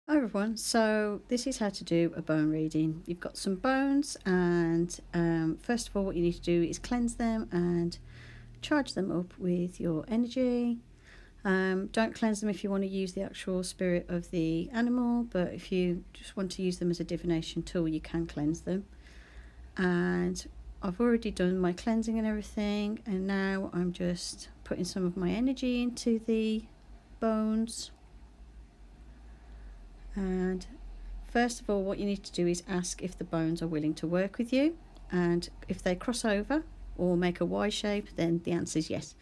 Hi everyone, so this is how to do a bone reading. You've got some bones and first of all what you need to do is cleanse them and charge them up with your energy. Don't cleanse them if you want to use the actual spirit of the animal, but if you just want to use them as a divination tool you can cleanse them. And I've already done my cleansing and everything, and now I'm just putting some of my energy into the bones. And first of all, what you need to do is ask if the bones are willing to work with you, and if they cross over or make a Y shape, then the answer is yes.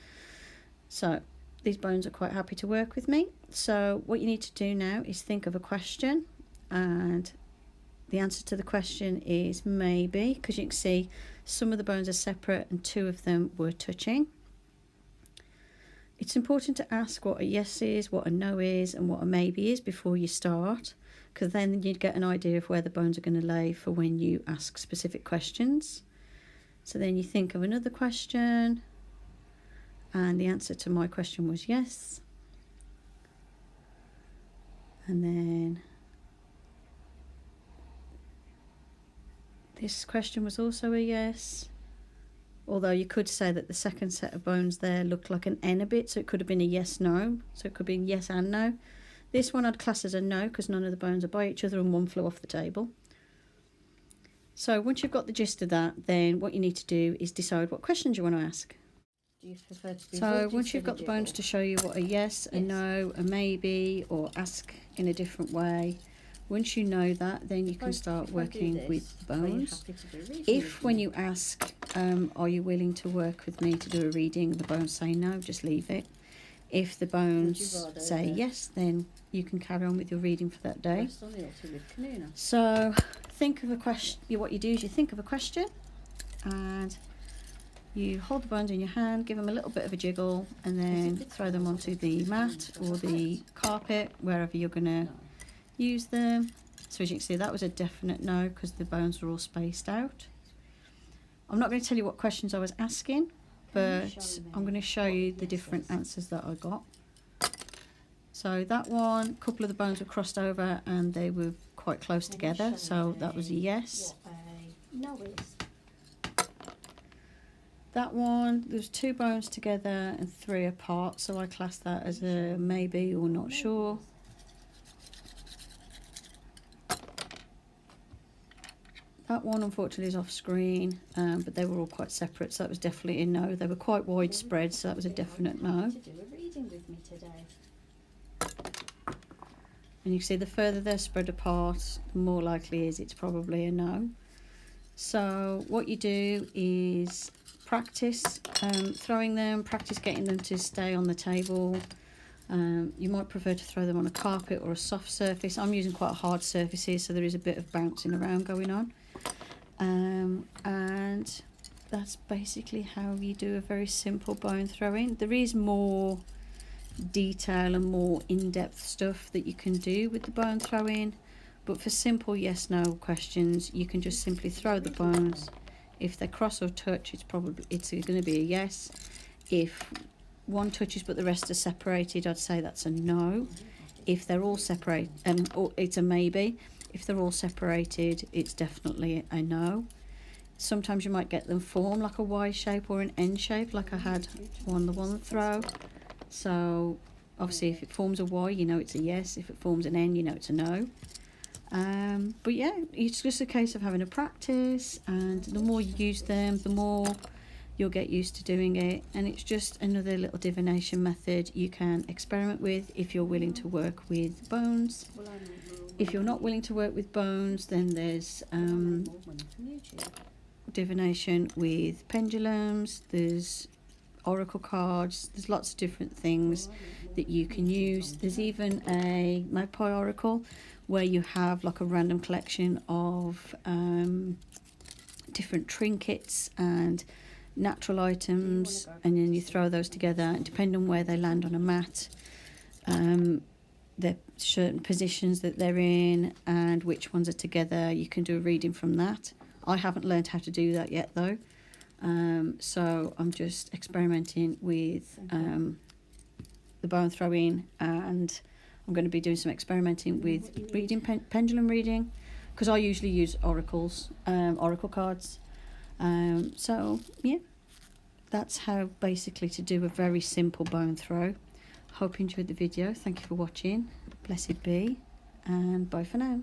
So these bones are quite happy to work with me. So what you need to do now is think of a question, and the answer to the question is maybe, because you can see some of the bones are separate and two of them were touching. It's important to ask what a yes is, what a no is, and what a maybe is before you start, because then you'd get an idea of where the bones are going to lay for when you ask specific questions. So then you think of another question, and the answer to my question was yes. And then this question was also a yes. Although you could say that the second set of bones there looked like an N a bit, so it could have been a yes-no. So it could be yes and no. This one I'd class as a no because none of the bones are by each other and one flew off the table. So once you've got the gist of that, then what you need to do is decide what questions you want to ask. Do you prefer to be So once you've got the bones to show you what a yes, a no, a maybe, or ask in a different way, once you know that, then you can start working with the bones. If when you ask, are you willing to work with me to do a reading, the bones say no, just leave it. If the bones say yes, then you can carry on with your reading for that day. So think of a question. What you do is you think of a question and you hold the bones in your hand, give them a little bit of a jiggle, and then throw them onto the mat or the carpet, wherever you're going to use them. So as you can see, that was a definite no because the bones were all spaced out. I'm not going to tell you what questions I was asking, but I'm going to show you the different answers that I got. So that one, a couple of the bones were crossed over and they were quite close together, so that was a yes. No is. That one, there's two bones together and three apart, so I class that as a maybe or not sure. That one unfortunately is off screen, but they were all quite separate, so that was definitely a no. They were quite widespread, so that was a definite no. To do a reading with me today. And you can see the further they're spread apart, the more likely is it's probably a no. So what you do is practice throwing them, practice getting them to stay on the table. You might prefer to throw them on a carpet or a soft surface. I'm using quite a hard surface here, so there is a bit of bouncing around going on. And that's basically how you do a very simple bone throwing. There is more detail and more in-depth stuff that you can do with the bone throwing, but for simple yes-no questions you can just simply throw the bones. If they cross or touch, it's going to be a yes. If one touches but the rest are separated, I'd say that's a no. If they're all separate, or it's a maybe. If they're all separated, it's definitely a no. Sometimes you might get them form like a Y shape or an N shape, like I had on the one throw. So obviously if it forms a Y, you know it's a yes. If it forms an N, you know it's a no. But yeah, it's just a case of having a practice, and the more you use them, the more you'll get used to doing it. And it's just another little divination method you can experiment with if you're willing to work with bones. If you're not willing to work with bones, then there's divination with pendulums, there's oracle cards, there's lots of different things that you can use. There's even a magpie oracle where you have like a random collection of different trinkets and natural items, and then you throw those together, and depending on where they land on a mat, the certain positions that they're in and which ones are together, you can do a reading from that. I haven't learned how to do that yet though, so I'm just experimenting with the bone throwing, and I'm going to be doing some experimenting with reading pendulum reading, because I usually use oracles, oracle cards. So yeah, that's how basically to do a very simple bone throw. Hope you enjoyed the video. Thank you for watching. Blessed be, and bye for now.